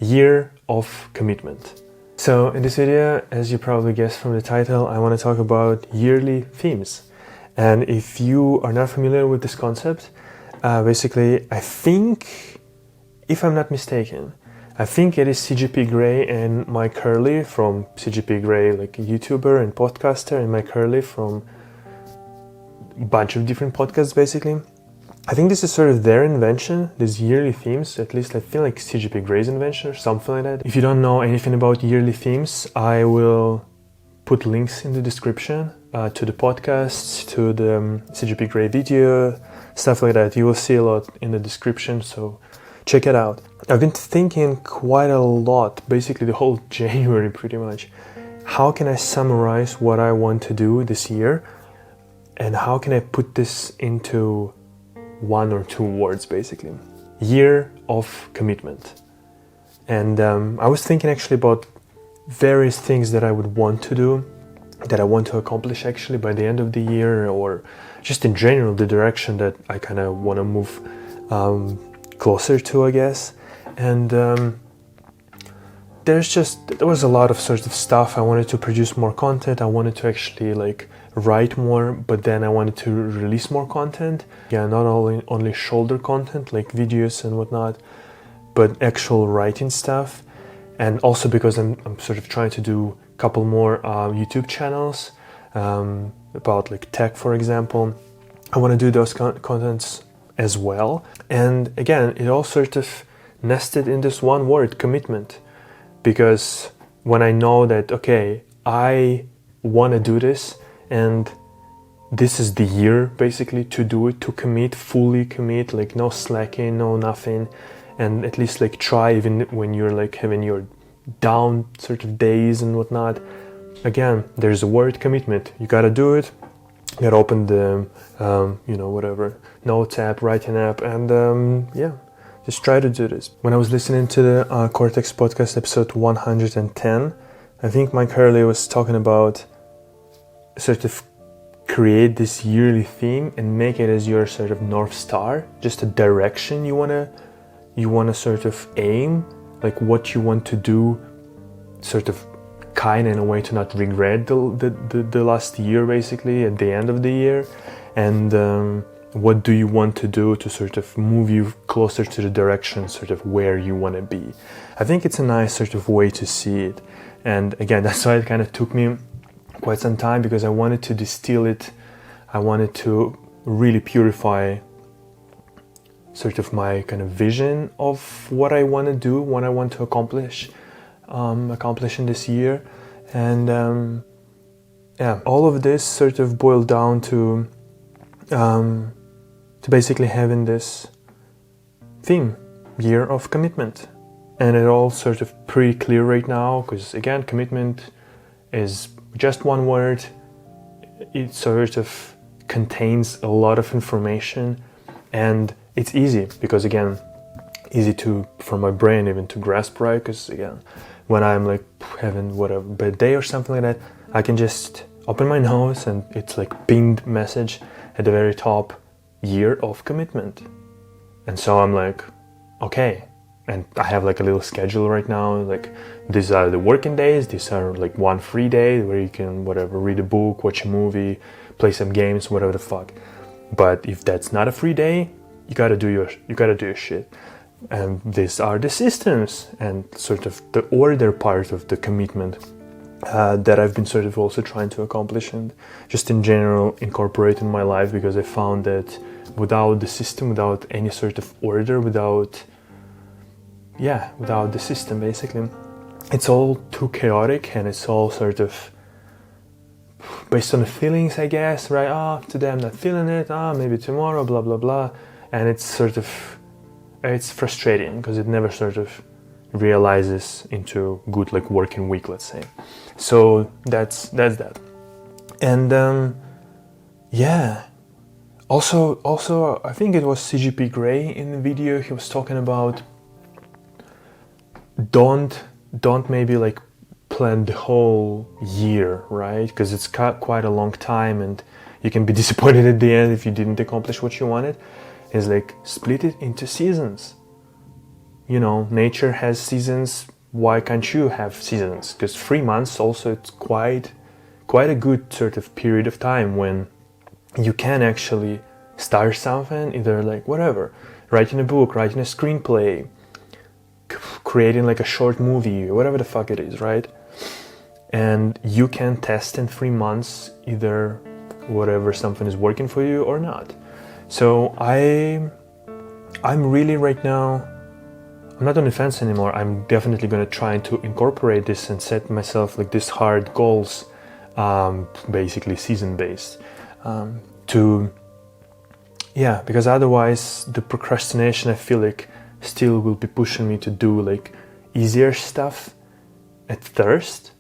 year of commitment. So in this video, as you probably guessed from the title, I want to talk about yearly themes. And if you are not familiar with this concept, basically I think, if I'm not mistaken, I think it is CGP Grey and Myke Hurley from CGP Grey, like a YouTuber and podcaster, and Myke Hurley from a bunch of different podcasts basically. I think this is sort of their invention, these yearly themes. At least I feel like CGP Grey's invention or something like that. If you don't know anything about yearly themes, I will put links in the description to the podcast, to the CGP Grey video, stuff like that. You will see a lot in the description, so check it out. I've been thinking quite a lot, basically the whole January pretty much. How can I summarize what I want to do this year? And how can I put this into one or two words basically? Year of commitment. And I was thinking actually about various things that I would want to do, that I want to accomplish actually by the end of the year, or just in general the direction that I kind of want to move closer to, I guess. And there was a lot of sort of stuff. I wanted to produce more content. I wanted to actually like write more, but then I wanted to release more content. Yeah, not only shoulder content like videos and whatnot, but actual writing stuff. And also because I'm sort of trying to do a couple more YouTube channels about like tech, for example. I want to do those contents as well. And again, it all sort of nested in this one word, commitment. Because when I know that, okay, I want to do this, and this is the year basically to do it, to commit, fully commit, like no slacking, no nothing, and at least like try even when you're like having your down sort of days and whatnot. Again, there's a word, commitment. You gotta do it. You gotta open the whatever notes app, writing app, and just try to do this. When I was listening to the Cortex podcast episode 110, I think Myke Hurley was talking about sort of create this yearly theme and make it as your sort of North Star, just a direction you wanna sort of aim, like what you want to do, sort of kind in a way to not regret the last year basically at the end of the year, and what do you want to do to sort of move you closer to the direction sort of where you want to be. I think it's a nice sort of way to see it, and again that's why it kind of took me quite some time, because I wanted to distill it. I wanted to really purify sort of my kind of vision of what I want to do, what I want to accomplish in this year. And all of this sort of boiled down to basically having this theme, year of commitment. And it all sort of pretty clear right now, because again, commitment is just one word. It sort of contains a lot of information, and it's easy because again, easy for my brain even to grasp, right? Because again, when I'm like having whatever bad day or something like that, I can just open my nose and it's like pinned message at the very top, year of commitment. And so I'm like, okay. And I have like a little schedule right now, like these are the working days, these are like one free day where you can whatever, read a book, watch a movie, play some games, whatever the fuck. But if that's not a free day, you gotta do your shit. And these are the systems and sort of the order part of the commitment that I've been sort of also trying to accomplish and just in general incorporate in my life, because I found that without the system, without any sort of order, without the system basically, it's all too chaotic and it's all sort of based on the feelings, I guess, right? Today I'm not feeling it, maybe tomorrow, blah blah blah. And it's frustrating because it never sort of realizes into good like working week, let's say. So that's that. And also I think it was CGP Grey in the video, he was talking about don't maybe like plan the whole year, right? Because it's quite a long time and you can be disappointed at the end if you didn't accomplish what you wanted. Is like split it into seasons. you know, nature has seasons, why can't you have seasons? Because 3 months also, it's quite a good sort of period of time when you can actually start something, either like whatever, writing a book, writing a screenplay, creating like a short movie, whatever the fuck it is, right? And you can test in 3 months either whatever something is working for you or not. So I'm really right now, I'm not on the fence anymore. I'm definitely going to try to incorporate this and set myself like these hard goals, basically season based, because otherwise the procrastination, I feel like, still will be pushing me to do like easier stuff at first,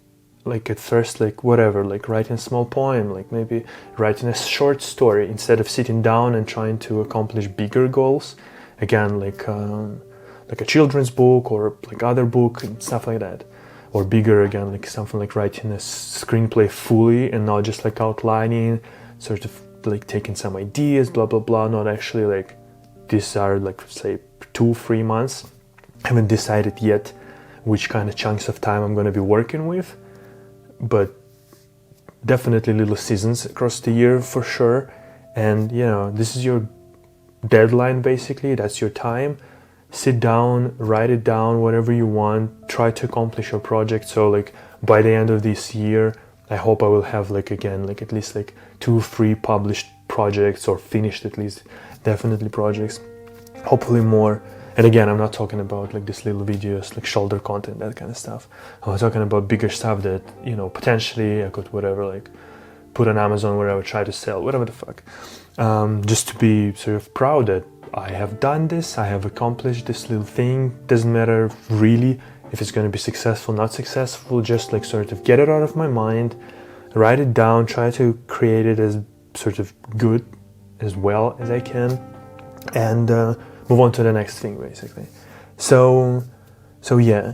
like whatever, like writing a small poem, like maybe writing a short story instead of sitting down and trying to accomplish bigger goals. Again, like a children's book or like other book and stuff like that. Or bigger, again, like something like writing a screenplay fully and not just like outlining, sort of like taking some ideas, blah, blah, blah. Not actually like, these are like, say, 2-3 months. I haven't decided yet which kind of chunks of time I'm going to be working with. But definitely little seasons across the year for sure. And, you know, this is your deadline basically, that's your time. Sit down, write it down, whatever you want, try to accomplish your project. So like by the end of this year, I hope I will have like, again, like at least like 2-3 published projects, or finished at least, definitely projects, hopefully more. And again, I'm not talking about like these little videos, like shoulder content, that kind of stuff. I'm talking about bigger stuff that, you know, potentially I could whatever, like put on Amazon, where I would try to sell, whatever the fuck. Just to be sort of proud that I have done this, I have accomplished this little thing. Doesn't matter really if it's going to be successful, not successful, just like sort of get it out of my mind, write it down, try to create it as sort of good, as well as I can, and move on to the next thing basically. So yeah.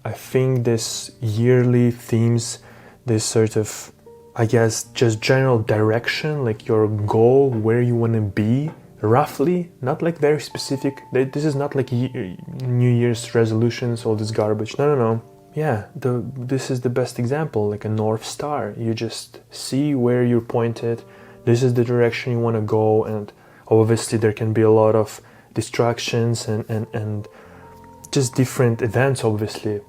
I think this yearly themes, this sort of, I guess, just general direction, like your goal, where you want to be, roughly, not like very specific. This is not like New Year's resolutions, all this garbage. No. Yeah, this is the best example, like a North Star. You just see where you're pointed. This is the direction you want to go, and obviously there can be a lot of distractions and just different events, obviously,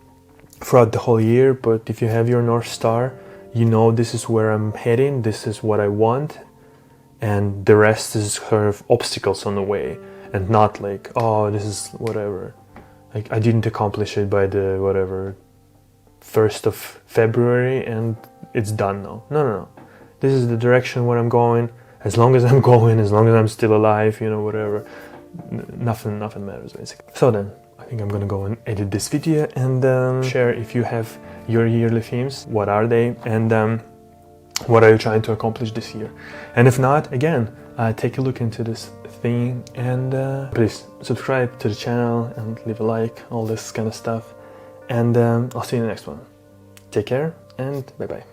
throughout the whole year. But if you have your North Star, you know this is where I'm heading, this is what I want, and the rest is sort of obstacles on the way, and not like, oh, this is whatever, like I didn't accomplish it by the whatever 1st of February and it's done now. No. This is the direction where I'm going. As long as I'm going, as long as I'm still alive, you know, whatever, nothing matters basically. So then, I think I'm gonna go and edit this video and share if you have your yearly themes, what are they, and what are you trying to accomplish this year. And if not, again, take a look into this thing, and please subscribe to the channel and leave a like, all this kind of stuff. And I'll see you in the next one. Take care and bye bye.